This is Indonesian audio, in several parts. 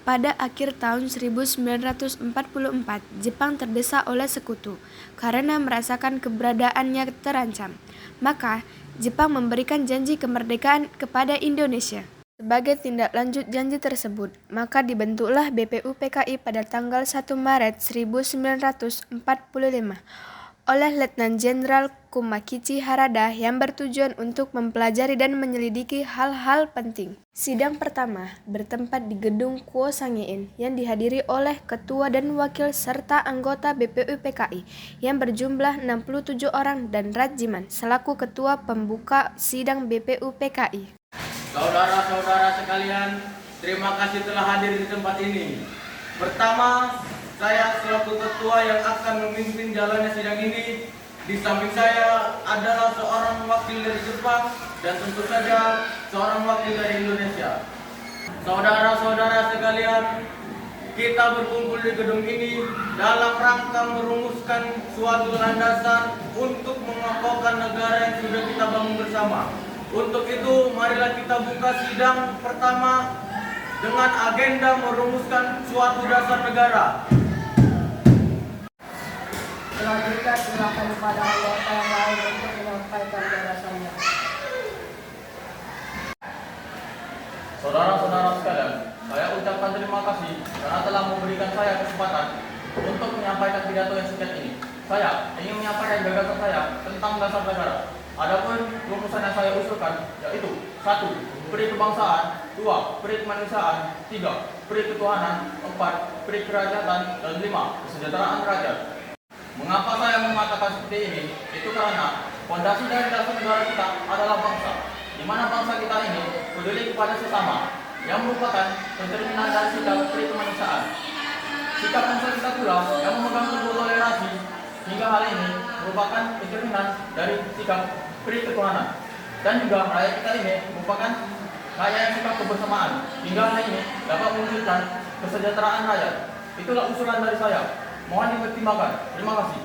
Pada akhir tahun 1944, Jepang terdesak oleh sekutu karena merasakan keberadaannya terancam. Maka, Jepang memberikan janji kemerdekaan kepada Indonesia. Sebagai tindak lanjut janji tersebut, maka dibentuklah BPUPKI pada tanggal 1 Maret 1945 oleh Letnan Jenderal Kumakichi Harada yang bertujuan untuk mempelajari dan menyelidiki hal-hal penting. Sidang pertama bertempat di gedung Kuo Sangein yang dihadiri oleh ketua dan wakil serta anggota BPUPKI yang berjumlah 67 orang dan Rajiman selaku ketua pembuka sidang BPUPKI. Saudara-saudara sekalian, terima kasih telah hadir di tempat ini. Pertama, saya selaku ketua yang akan memimpin jalannya sidang ini. Di samping saya adalah seorang wakil dari Jepang dan tentu saja seorang wakil dari Indonesia. Saudara-saudara sekalian, kita berkumpul di gedung ini dalam rangka merumuskan suatu landasan untuk mengokohkan negara yang sudah kita bangun bersama. Untuk itu, marilah kita buka sidang pertama dengan agenda merumuskan suatu dasar negara. Selanjutnya silakan kepada anggota yang lain untuk menyampaikan gagasannya. Saudara-saudara sekalian, saya ucapkan terima kasih karena telah memberikan saya kesempatan untuk menyampaikan pidato yang singkat ini. Saya ingin menyampaikan gagasan saya tentang dasar negara. Adapun rumusan yang saya usulkan yaitu 1. Peri kebangsaan, 2. Peri kemanusiaan, 3. Peri ketuhanan, 4. Peri kerajaan, dan 5. Kesejahteraan rakyat. Mengapa saya mengatakan seperti ini? Itu karena fondasi dari dasar negara kita adalah bangsa, di mana bangsa kita ini peduli kepada sesama, yang merupakan pencerminan dari sikap peri kemanusiaan. Sikap bangsa kita pula yang memegang teguh toleransi hingga hal ini merupakan pencerminan dari sikap peri ketuhanan. Dan juga rakyat kita ini merupakan rakyat yang suka kebersamaan hingga hal ini dapat mewujudkan kesejahteraan rakyat. Itulah usulan dari saya. Mohon dipertimbangkan. Terima kasih.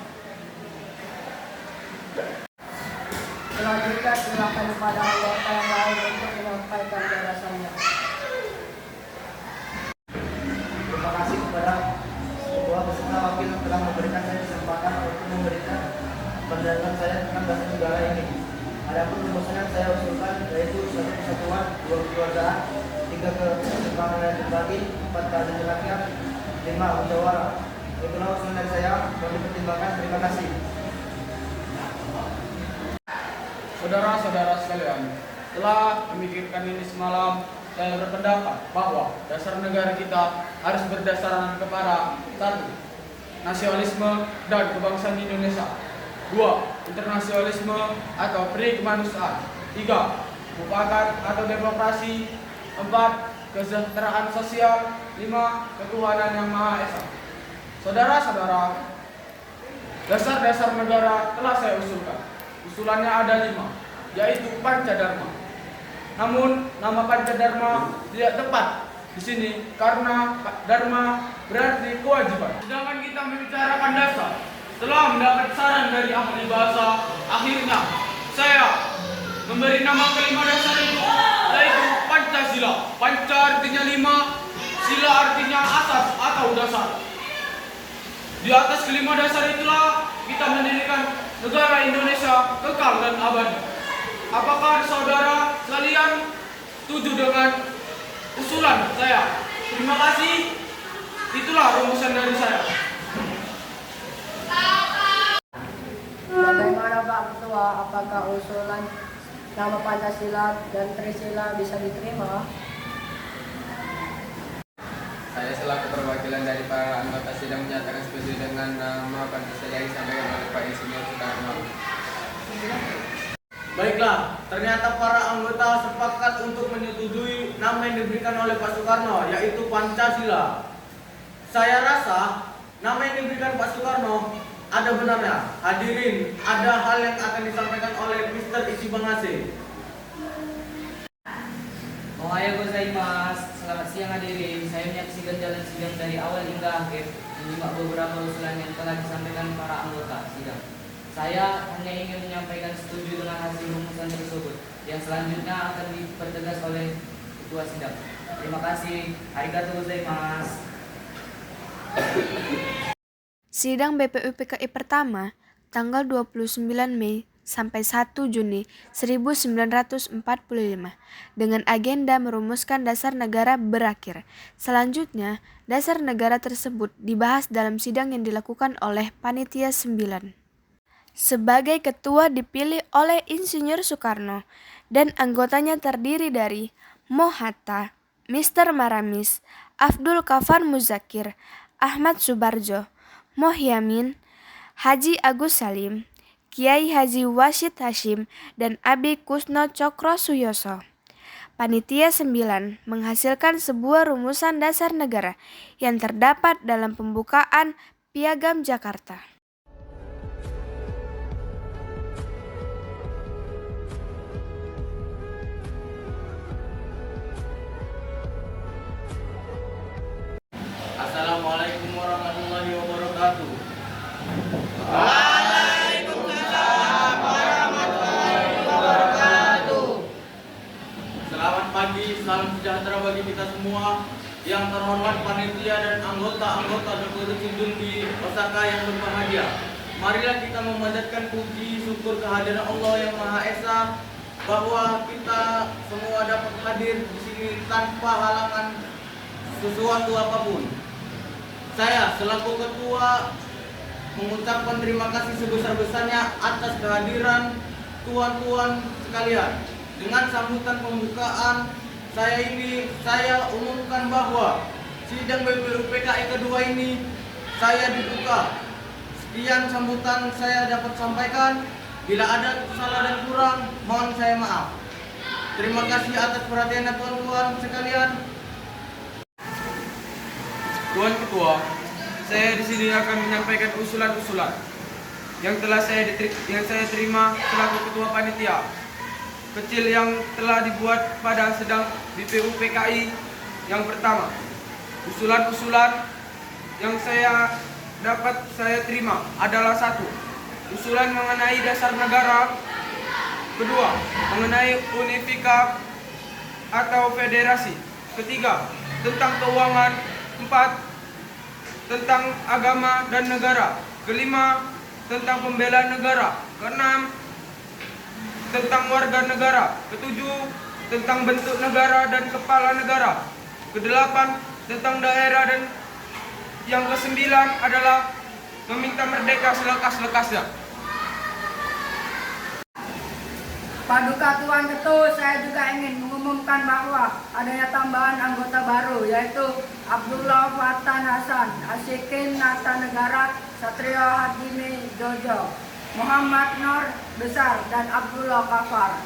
Selanjutnya silakan kepada anggota yang lain untuk menyampaikan gagasannya. Terima kasih kepada ketua beserta wakil yang telah memberikan saya kesempatan untuk memberikan pandangan saya tentang dasar negara ini. Adapun rumusan yang saya usulkan yaitu 1. Kesatuan, 2. Kekeluargaan, 3. Keseimbangan yang terbagi, 4. Keadilan rakyat, 5. Musyawarah. Itulah usulan dari saya, mohon dipertimbangkan. Terima kasih. Saudara-saudara sekalian, setelah memikirkan ini semalam, saya berpendapat bahwa dasar negara kita harus berdasarkan kepada 1. Nasionalisme dan kebangsaan Indonesia, 2. Internasionalisme atau peri kemanusiaan, 3. Mufakat atau demokrasi, 4. Kesejahteraan sosial, 5. Ketuhanan yang Maha Esa. Saudara-saudara, dasar-dasar negara telah saya usulkan. Usulannya ada 5, yaitu Pancadharma. Namun, nama Pancadharma tidak tepat di sini karena Dharma berarti kewajiban. Sedangkan kita membicarakan dasar. Setelah mendapat saran dari ahli bahasa, akhirnya saya memberi nama kelima dasar itu, yaitu Pancasila. Panca artinya 5, sila artinya asas atau dasar. Di atas kelima dasar itulah kita mendirikan negara Indonesia kekal dan abadi. Apakah saudara sekalian setuju dengan usulan saya? Terima kasih. Itulah rumusan dari saya. Bagaimana Pak Ketua, apakah usulan nama Pancasila dan Trisila bisa diterima? Saya selaku perwakilan dari para anggota sidang menyatakan setuju dengan nama Pancasila yang disampaikan oleh Pak Insinyur Soekarno. Baiklah, ternyata para anggota sepakat untuk menyetujui nama yang diberikan oleh Pak Soekarno, yaitu Pancasila. Saya rasa nama yang diberikan Pak Soekarno ada benarnya. Hadirin, ada hal yang akan disampaikan oleh Mr. Ichibangase. Ohayou gozaimasu. Selamat siang hadirin. Saya menyaksikan jalan sidang dari awal hingga akhir, menyimak beberapa usulan yang telah disampaikan para anggota sidang. Saya hanya ingin menyampaikan setuju dengan hasil rumusan tersebut, yang selanjutnya akan dipertegas oleh ketua sidang. Terima kasih. Arigatou gozaimasu. Sidang BPUPKI pertama tanggal 29 Mei sampai 1 Juni 1945 dengan agenda merumuskan dasar negara berakhir. Selanjutnya, dasar negara tersebut dibahas dalam sidang yang dilakukan oleh Panitia 9. Sebagai ketua dipilih oleh Insinyur Soekarno dan anggotanya terdiri dari Mohatta, Mr. Maramis, Abdul Ghaffar Muzakir, Ahmad Subarjo, Mohyamin, Haji Agus Salim, Kiai Haji Wasid Hashim, dan Abi Kusno Cokro Suyoso. Panitia 9 menghasilkan sebuah rumusan dasar negara yang terdapat dalam pembukaan Piagam Jakarta. Assalamualaikum warahmatullahi wabarakatuh. Selamat pagi, salam sejahtera bagi kita semua. Yang terhormat panitia dan anggota-anggota Dokurutudun di Osaka yang berbahagia. Marilah kita memanjatkan puji syukur kehadiran Allah yang Maha Esa bahwa kita semua dapat hadir di sini tanpa halangan sesuatu apapun. Saya selaku ketua mengucapkan terima kasih sebesar-besarnya atas kehadiran tuan-tuan sekalian. Dengan sambutan pembukaan saya umumkan bahwa sidang BPUPKI kedua ini saya dibuka. Sekian sambutan saya dapat sampaikan. Bila ada salah dan kurang, mohon saya maaf. Terima kasih atas perhatiannya tuan-tuan sekalian. Tuan Ketua, saya di sini akan menyampaikan usulan-usulan yang saya terima selaku Ketua Panitia kecil yang telah dibuat pada sidang BPUPKI yang pertama. Usulan-usulan yang saya terima adalah: 1. Usulan mengenai dasar negara. 2. Mengenai unifika atau federasi. 3. Tentang keuangan. 4. Tentang agama dan negara. 5. Tentang pembelaan negara. 6. Tentang warga negara. 7. Tentang bentuk negara dan kepala negara. 8. Tentang daerah, dan yang 9 adalah meminta merdeka selekas-lekasnya. Paduka Tuan Ketua, saya juga ingin mengumumkan bahwa adanya tambahan anggota baru, yaitu Abdullah Fatan Hasan, Asyikin Nata Negara, Satrio Hadimi Jojo, Muhammad Nur Besar, dan Abdullah Ghaffar.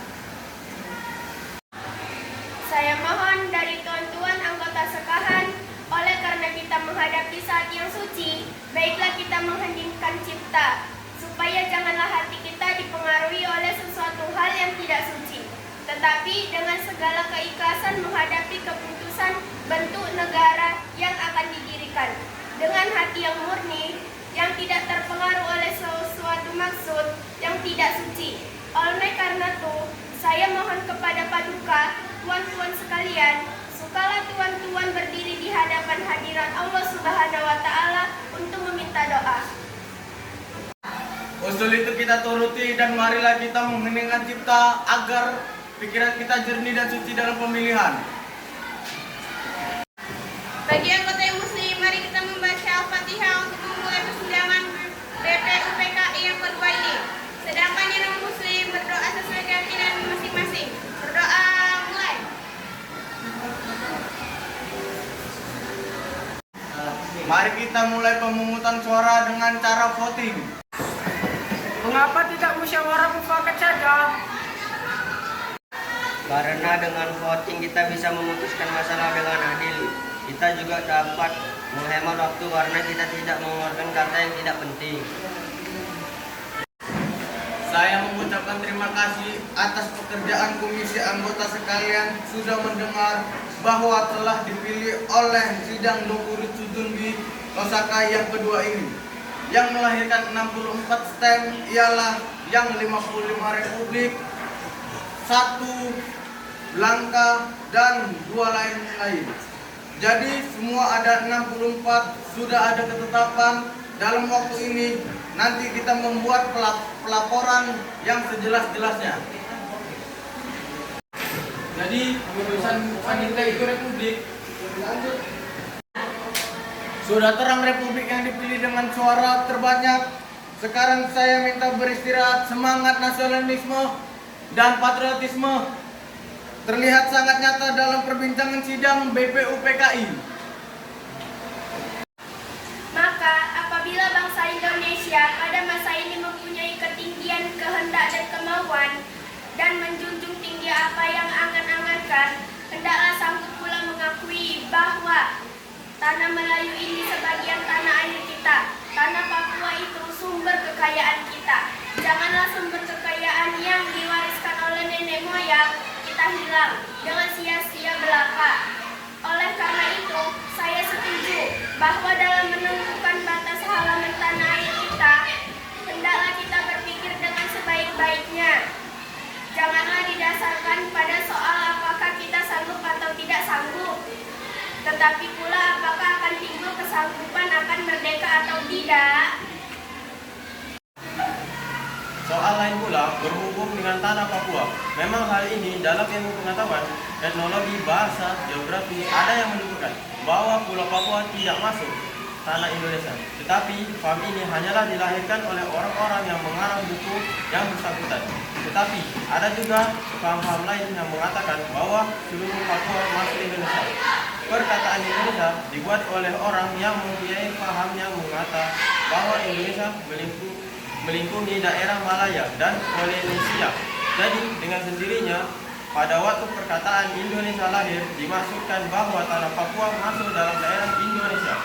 Saya mohon dari tuan-tuan anggota sekahan, oleh karena kita menghadapi saat yang suci, baiklah kita mengheningkan cipta, supaya janganlah hati kita dipengaruhi oleh sesuatu hal yang tidak suci, tetapi dengan segala keikhlasan menghadapi keputusan bentuk negara yang akan didirikan, dengan hati yang murni, yang tidak terpengaruh oleh sesuatu maksud yang tidak suci. Oleh karena itu, saya mohon kepada Paduka, tuan-tuan sekalian, sukalah tuan-tuan berdiri di hadapan hadirat Allah Subhanahu wa Ta'ala untuk meminta doa. Usul itu kita turuti, dan marilah kita mengheningkan cipta agar pikiran kita jernih dan suci dalam pemilihan. Bagi anggota yang muslim, mari kita membaca Al-Fatihah untuk memulai persidangan BPUPKI yang kedua ini. Sedangkan yang non-muslim berdoa sesuai keyakinan masing-masing. Berdoa mulai. Mari kita mulai pemungutan suara dengan cara voting. Mengapa tidak musyawarah mufakat saja? Karena dengan voting kita bisa memutuskan masalah dengan adil. Kita juga dapat menghemat waktu karena kita tidak mengeluarkan kata yang tidak penting. Saya mengucapkan terima kasih atas pekerjaan komisi anggota sekalian sudah mendengar bahwa telah dipilih oleh sidang Dokurutudun di Osaka yang kedua ini. Yang melahirkan 64 STEM ialah yang 55 Republik, 1 Langka, dan 2 lain-lain. Jadi semua ada 64, sudah ada ketetapan. Dalam waktu ini nanti kita membuat pelaporan yang sejelas-jelasnya. Jadi keputusan panitia itu republik. Sudah terang republik yang dipilih dengan suara terbanyak. Sekarang saya minta beristirahat. Semangat nasionalisme dan patriotisme terlihat sangat nyata dalam perbincangan sidang BPUPKI. Maka apabila bangsa Indonesia pada masa ini mempunyai ketinggian kehendak dan kemauan dan menjunjung tinggi apa yang angan-angankan, hendaklah sanggup pula mengakui bahwa tanah Melayu ini sebagian tanah air kita. Tanah Papua itu sumber kekayaan kita. Janganlah sumber kekayaan yang diwariskan oleh nenek moyang kita hilang dengan sia-sia belaka. Oleh karena itu, saya setuju bahwa dalam menentukan batas halaman tanah air kita, hendaklah kita berpikir dengan sebaik-baiknya. Janganlah didasarkan pada soal apakah kita sanggup atau tidak sanggup, tetapi pula apakah akan timbul kesanggupan akan merdeka atau tidak. Soal lain pula berhubung dengan tanah Papua. Memang hal ini dalam ilmu pengetahuan, etnologi, bahasa, geografi ada yang menunjukkan bahwa Pulau Papua tidak masuk tanah Indonesia. Tetapi paham ini hanyalah dilahirkan oleh orang-orang yang mengarang buku yang bersangkutan. Tetapi ada juga paham-paham lain yang mengatakan bahwa seluruh Papua masuk Indonesia. Perkataan Indonesia dibuat oleh orang yang mempunyai paham yang mengatakan bahwa Indonesia melingkungi daerah Malaya dan Polinesia. Jadi dengan sendirinya pada waktu perkataan Indonesia lahir dimaksudkan bahwa tanah Papua masuk dalam daerah Indonesia.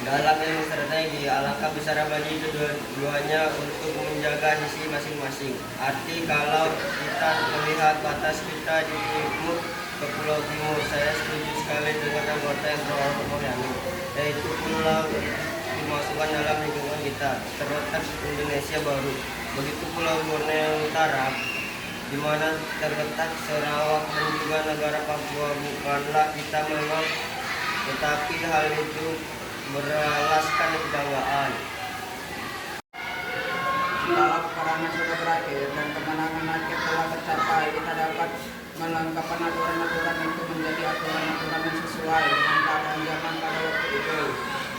Dalam ilmu strategi, alangkah besar bagi kedua-duanya untuk menjaga sisi masing-masing. Arti kalau kita melihat batas kita di timur ke Pulau Timur, saya setuju sekali dengan anggota yang pro-Oriani, yaitu pulau dimasukkan dalam lingkungan kita, terletak Indonesia baru. Begitu Pulau Borneo Utara, di mana terletak Sarawak dan juga negara Papua, bukanlah kita memang, tetapi hal itu beralaskan kebanggaan. Dalam peperangan sudah berakhir dan kemenangan rakyat telah tercapai, kita dapat melengkapi aturan-aturan itu menjadi aturan-aturan yang sesuai dengan keadaan zaman pada waktu itu.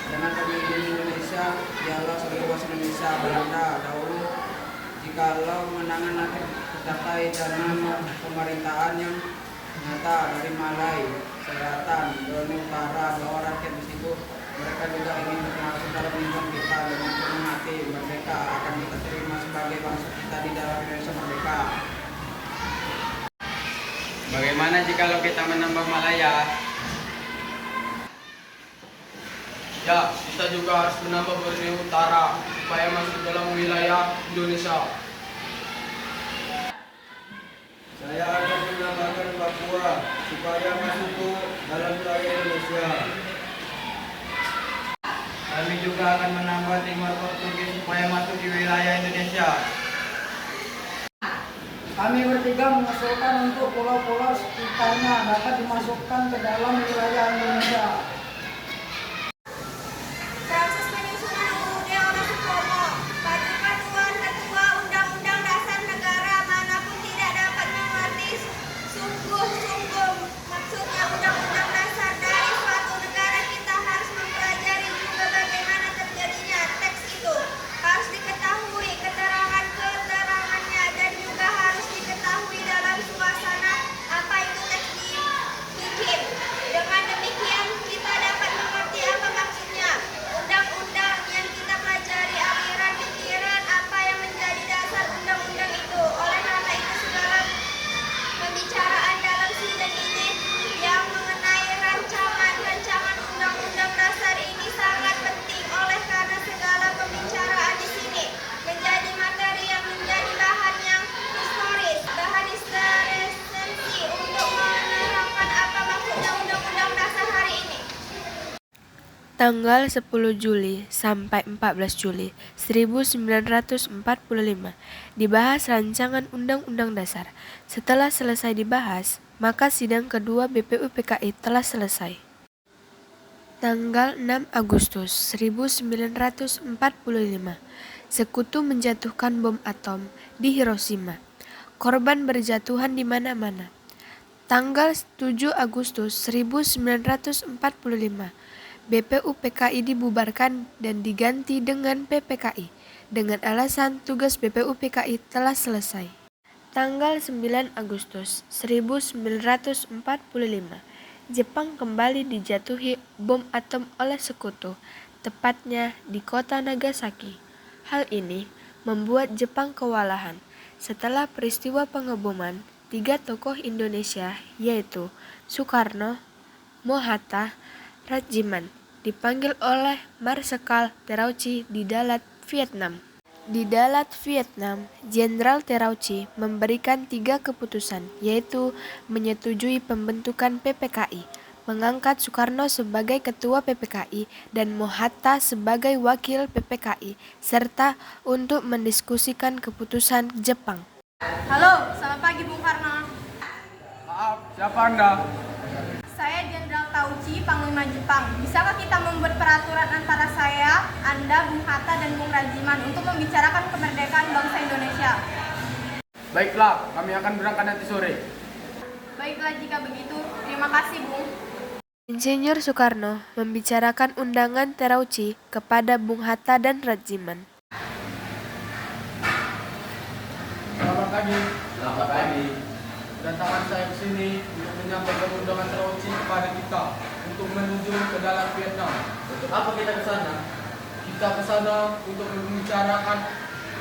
Dengan pemimpin Indonesia dialah sebagai bos Indonesia Belanda dahulu. Jikalau kemenangan akhir tercapai dengan pemerintahan yang nyata dari Malai Selatan, Borneo Utara, bahwa rakyat di situ mereka juga ingin termasuk dalam lingkungan kita dengan penuh hati merdeka, akan kita terima sebagai bangsa kita di dalam Indonesia merdeka. Bagaimana jikalau kita menambah Malaya? Ya, kita juga harus menambah Borneo Utara supaya masuk dalam wilayah Indonesia. Saya akan menambahkan Papua supaya masuk ke dalam wilayah Indonesia. Kami juga akan menambah Timor Portugis supaya masuk di wilayah Indonesia. Kami bertiga mengusulkan untuk pulau-pulau sekitarnya dapat dimasukkan ke dalam wilayah Indonesia. Proses penyusunan UUD oleh Supomo, Paduka Tuan Ketua Undang-Undang Dasar Negara manapun tidak dapat mengerti sungguh-sungguh maksudnya Undang-Undang Dasar dari suatu negara. Kita harus mempelajari juga bagaimana terjadinya teks itu. Harus diketahui keterangannya dan juga harus diketahui dalam suasana apa itu teks dibikin. Dengan demikian kita Tanggal 10 Juli sampai 14 Juli 1945 dibahas rancangan Undang-Undang Dasar. Setelah selesai dibahas, maka sidang kedua BPU PKI telah selesai. Tanggal 6 Agustus 1945, Sekutu menjatuhkan bom atom di Hiroshima. Korban berjatuhan di mana-mana. Tanggal 7 Agustus 1945, BPU PKI dibubarkan dan diganti dengan PPKI dengan alasan tugas BPU PKI telah selesai. Tanggal 9 Agustus 1945, Jepang kembali dijatuhi bom atom oleh Sekutu, tepatnya di kota Nagasaki. Hal ini membuat Jepang kewalahan. Setelah peristiwa pengeboman, 3 tokoh Indonesia yaitu Soekarno, Mohatta, Rajiman dipanggil oleh Marsekal Terauchi di Dalat, Vietnam. Di Dalat, Vietnam, Jenderal Terauchi memberikan 3 keputusan, yaitu menyetujui pembentukan PPKI, mengangkat Soekarno sebagai ketua PPKI dan Mohatta sebagai wakil PPKI, serta untuk mendiskusikan keputusan Jepang. Halo, selamat pagi Bung Karno. Maaf, siapa Anda? Saya Jenderal Terauchi, Panglima Jepang. Bisakah kita membuat peraturan antara saya, Anda, Bung Hatta, dan Bung Rajiman untuk membicarakan kemerdekaan bangsa Indonesia? Baiklah, kami akan berangkat nanti sore. Baiklah jika begitu, terima kasih Bung. Insinyur Soekarno membicarakan undangan Terauchi kepada Bung Hatta dan Rajiman. Selamat pagi. Selamat pagi. Kedatangan saya ke sini untuk menyampaikan undangan Terauchi kepada kita untuk menuju ke Dalat, Vietnam. Untuk apa kita ke sana? Kita ke sana untuk membicarakan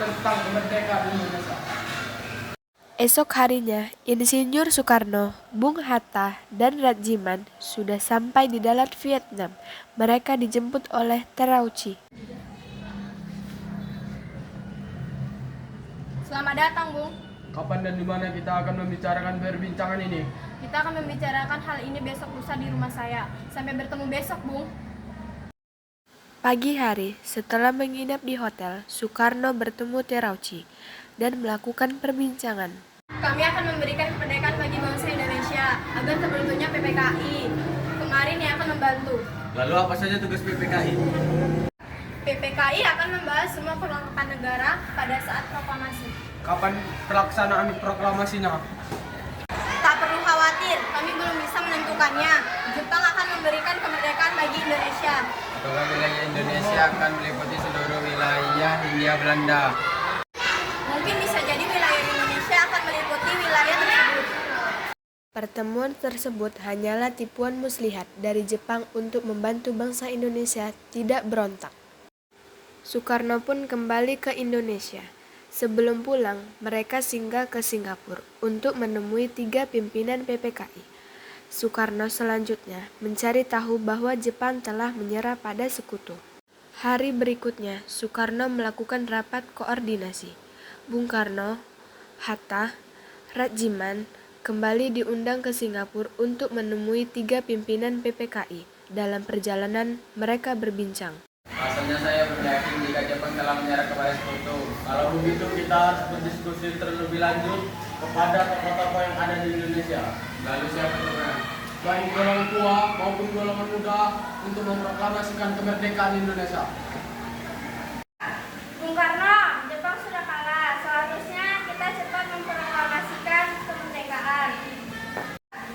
tentang kemerdekaan Indonesia. Esok harinya, Insinyur Soekarno, Bung Hatta, dan Rajiman sudah sampai di Dalat, Vietnam. Mereka dijemput oleh Terauchi. Selamat datang Bung. Kapan dan di mana kita akan membicarakan perbincangan ini? Kita akan membicarakan hal ini besok lusa di rumah saya. Sampai bertemu besok Bung. Pagi hari, setelah menginap di hotel, Soekarno bertemu Terauchi dan melakukan perbincangan. Kami akan memberikan kemerdekaan bagi bangsa Indonesia agar terbentuknya PPKI. Kemarin yang akan membantu. Lalu apa saja tugas PPKI? PPKI akan membahas semua perlengkapan negara pada saat proklamasi. Kapan pelaksanaan proklamasinya? Tak perlu khawatir, kami belum bisa menentukannya. Jepang akan memberikan kemerdekaan bagi Indonesia. Apakah wilayah Indonesia akan meliputi seluruh wilayah Hindia Belanda? Mungkin bisa jadi wilayah Indonesia akan meliputi wilayah tersebut. Pertemuan tersebut hanyalah tipuan muslihat dari Jepang untuk membantu bangsa Indonesia tidak berontak. Soekarno pun kembali ke Indonesia. Sebelum pulang, mereka singgah ke Singapura untuk menemui 3 pimpinan PPKI. Soekarno selanjutnya mencari tahu bahwa Jepang telah menyerah pada Sekutu. Hari berikutnya, Soekarno melakukan rapat koordinasi. Bung Karno, Hatta, Rajiman kembali diundang ke Singapura untuk menemui 3 pimpinan PPKI. Dalam perjalanan, mereka berbincang. Asalnya saya beryakin jika Jepang telah menyerah kepada Sekutu. Kalau begitu kita harus berdiskusi terlebih lanjut kepada tokoh-tokoh yang ada di Indonesia. Lalu siapa tuh? Baik golongan tua maupun golongan muda untuk memproklamasikan kemerdekaan Indonesia. Bung Karno, Jepang sudah kalah. Seharusnya kita cepat memproklamasikan kemerdekaan.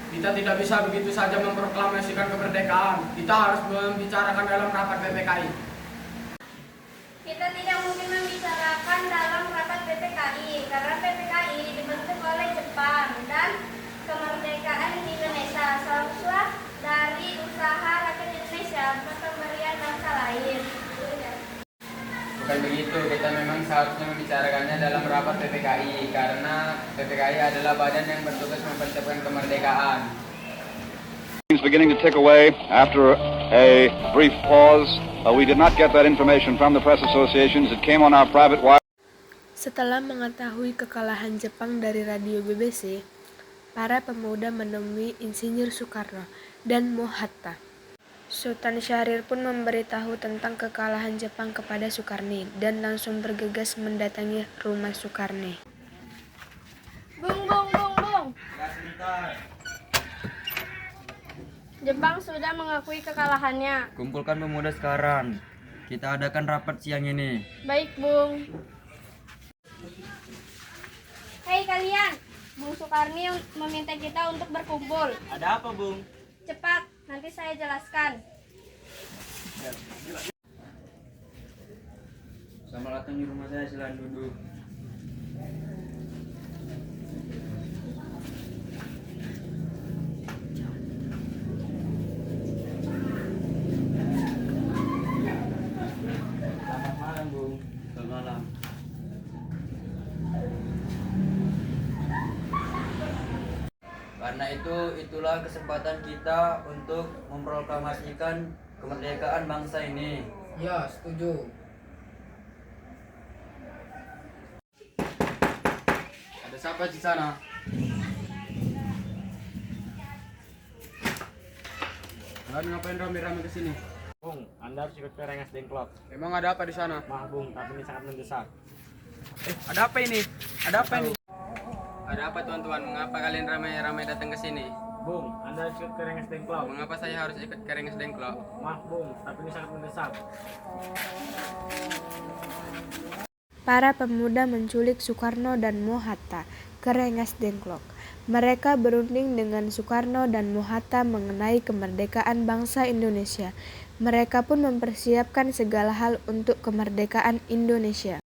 Kita tidak bisa begitu saja memproklamasikan kemerdekaan. Kita harus membicarakan dalam rapat PPKI. Kita tidak mungkin membicarakan dalam rapat PPKI karena PPKI dibentuk oleh Jepang dan kemerdekaan di Indonesia seharusnya dari usaha rakyat Indonesia bukan pemberian bangsa lain. Bukan begitu, kita memang seharusnya membicarakannya dalam rapat PPKI karena PPKI adalah badan yang bertugas mempersiapkan kemerdekaan. It's beginning to tick away after a brief pause. We did not get that information from the press associations. It came on our private wire. Setelah mengetahui kekalahan Jepang dari radio BBC, para pemuda menemui Insinyur Soekarno dan Mohatta. Sultan Syahrir pun memberitahu tentang kekalahan Jepang kepada Sukarni dan langsung bergegas mendatangi rumah Sukarni. Bung, bung, bung, bung. Jepang sudah mengakui kekalahannya. Kumpulkan pemuda sekarang. Kita adakan rapat siang ini. Baik, Bung. Hei kalian, Bung Sukarni meminta kita untuk berkumpul. Ada apa, Bung? Cepat, nanti saya jelaskan. Selamat datang di rumah saya, silakan duduk. Selamat malam, Bung. Selamat malam. Karena itulah kesempatan kita untuk memproklamasikan kemerdekaan bangsa ini. Ya, setuju. Ada siapa di sana? Kalian ngapain rame-rame ke sini? Bung, Anda harus ikut ke Rengas Dengklok. Emang ada apa di sana? Maaf, Bung, tapi ini sangat mendesak. Ada apa ini? Ada apa ini? Ada apa tuan-tuan? Mengapa kalian ramai-ramai datang ke sini? Bung, Anda harus ikut ke Rengas Dengklok. Mengapa saya harus ikut ke Rengas Dengklok? Maaf, Bung, tapi ini sangat mendesak. Para pemuda menculik Soekarno dan Mohatta ke Rengas Dengklok. Mereka berunding dengan Soekarno dan Mohatta mengenai kemerdekaan bangsa Indonesia. Mereka pun mempersiapkan segala hal untuk kemerdekaan Indonesia.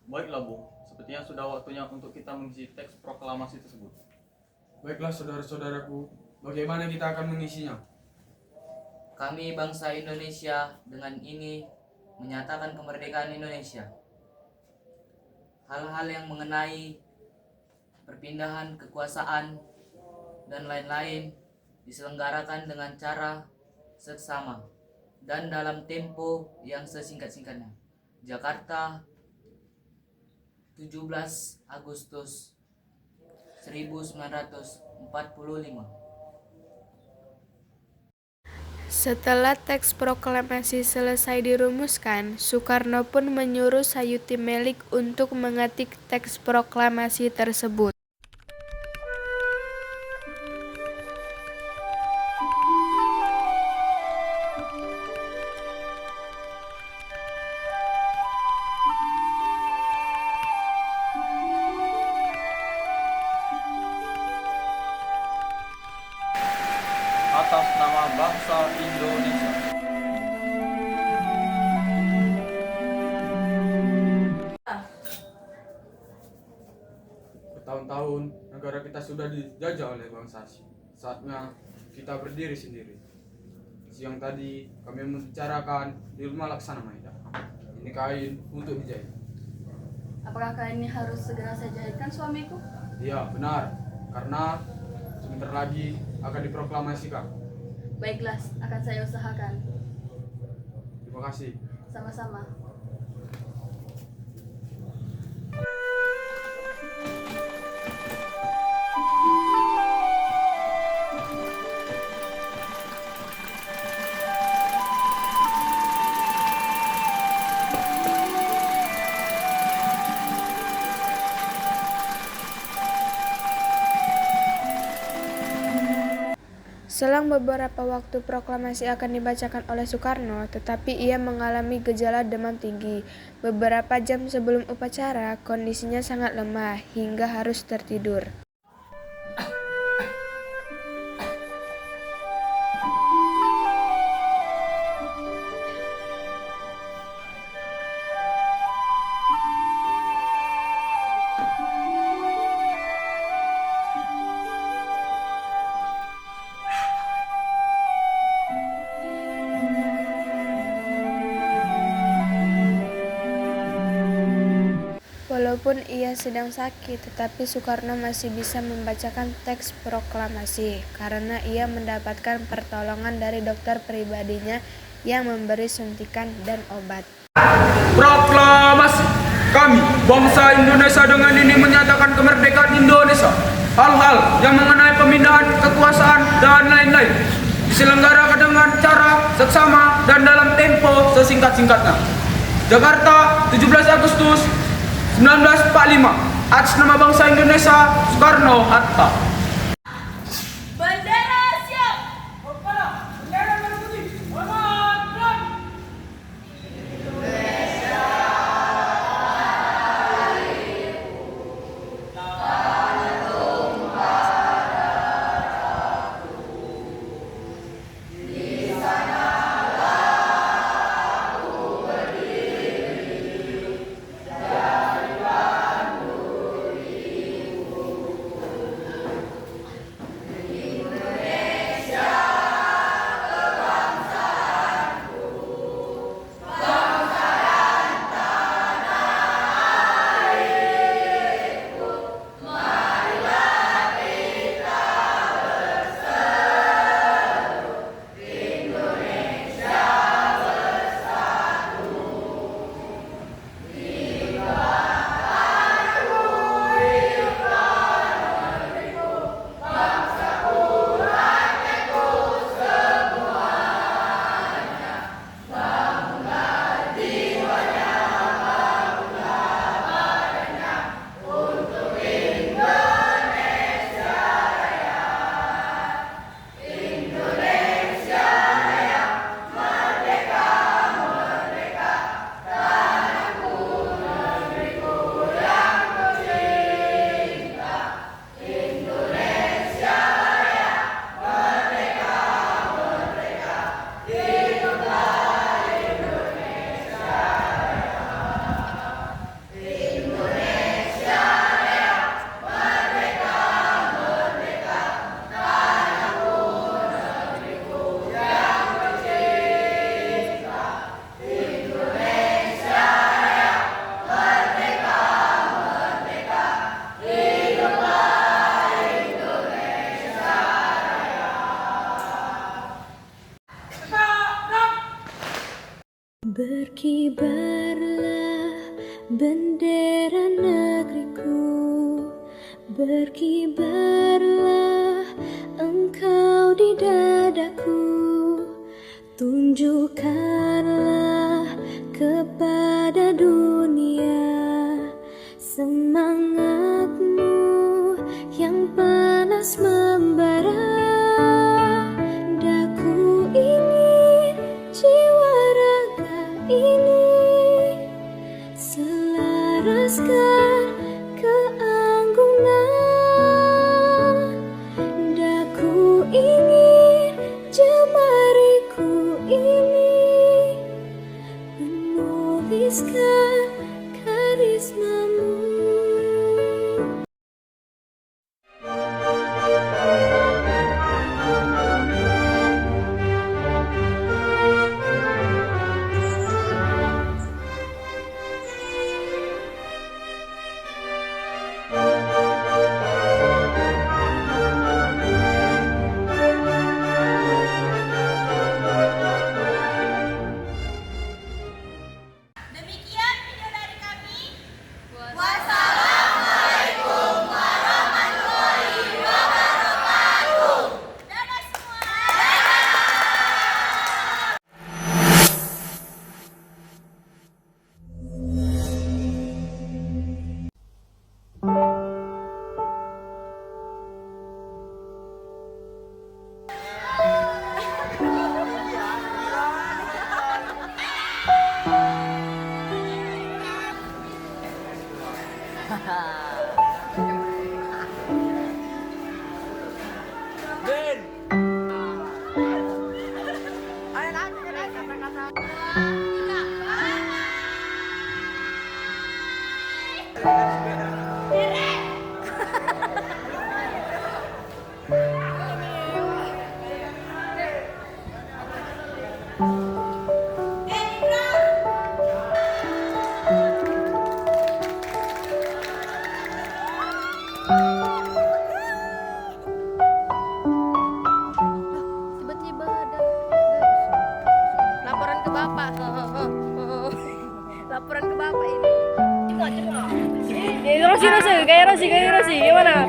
Baiklah, Bung. Sepertinya sudah waktunya untuk kita mengisi teks proklamasi tersebut. Baiklah, saudara-saudaraku. Bagaimana kita akan mengisinya? Kami bangsa Indonesia dengan ini menyatakan kemerdekaan Indonesia. Hal-hal yang mengenai perpindahan kekuasaan dan lain-lain diselenggarakan dengan cara seksama dan dalam tempo yang sesingkat-singkatnya. Jakarta, 17 Agustus 1945. Setelah teks proklamasi selesai dirumuskan, Soekarno pun menyuruh Sayuti Melik untuk mengetik teks proklamasi tersebut. Atas nama bangsa Indonesia. Bertahun-tahun negara kita sudah dijajah oleh bangsa asing. Saatnya kita berdiri sendiri. Siang tadi kami membicarakan di rumah Laksana Maeda. Ini kain untuk dijahit. Apakah kain ini harus segera saya jahitkan, suamiku? Iya, benar. Karena sebentar lagi akan diproklamasikan. Baiklah, akan saya usahakan. Terima kasih. Sama-sama. Selang beberapa waktu proklamasi akan dibacakan oleh Soekarno, tetapi ia mengalami gejala demam tinggi. Beberapa jam sebelum upacara, kondisinya sangat lemah hingga harus tertidur. Walaupun ia sedang sakit, tetapi Soekarno masih bisa membacakan teks proklamasi karena ia mendapatkan pertolongan dari dokter pribadinya yang memberi suntikan dan obat. Proklamasi. Kami, bangsa Indonesia dengan ini menyatakan kemerdekaan Indonesia. Hal-hal yang mengenai pemindahan kekuasaan dan lain-lain diselenggarakan dengan cara seksama dan dalam tempo sesingkat-singkatnya. Jakarta, 17 Agustus 1945. Atas nama bangsa Indonesia, Soekarno-Hatta. Bendera siap. Bendera merah putih. Hormat dan Berkibarlah bendera negeriku, berkibarlah engkau di dadaku, tunjukkanlah kepada dunia semangatmu yang panas membara. Daku ingin jiwa raga ini selaraskan keanggunan. Daku ingin jemariku ini menuliskan karismamu. Demikian video dari kami. Tiba-tiba ada laporan ke bapak. Laporan ke bapak ini. Rosi, kayak Rosi, gimana?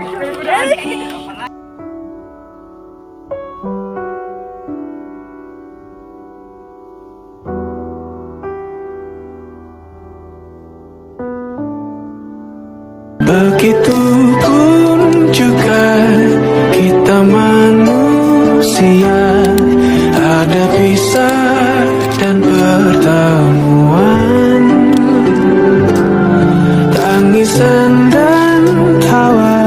juga kita manusia, ada pisah dan pertemuan, tangisan dan tawa,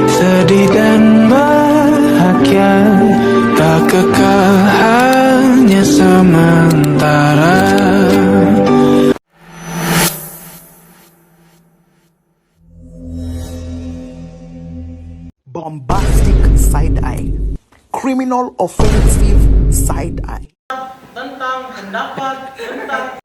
sedih dan bahagia, tak kekal hanya sementara. Bombastic side-eye, criminal offensive side-eye. Tentang pendapat tentang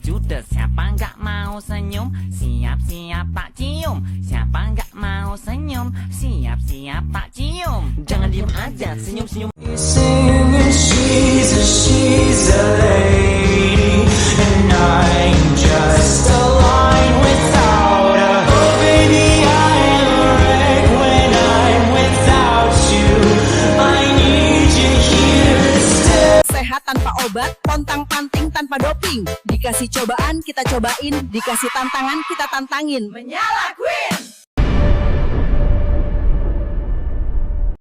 Judes, siapa nggak mau senyum? Siap-siap tak cium. Siapa nggak mau senyum? Siap-siap tak cium. Jangan diem aja, senyum-senyum. She's a lady, and I'm just a line without her. Oh baby, I am a wreck when I'm without you. I need you here to stay. Sehat tanpa obat, pontang-panting tanpa doping. Dikasih cobaan, kita cobain. Dikasih tantangan, kita tantangin. Menyala Queen!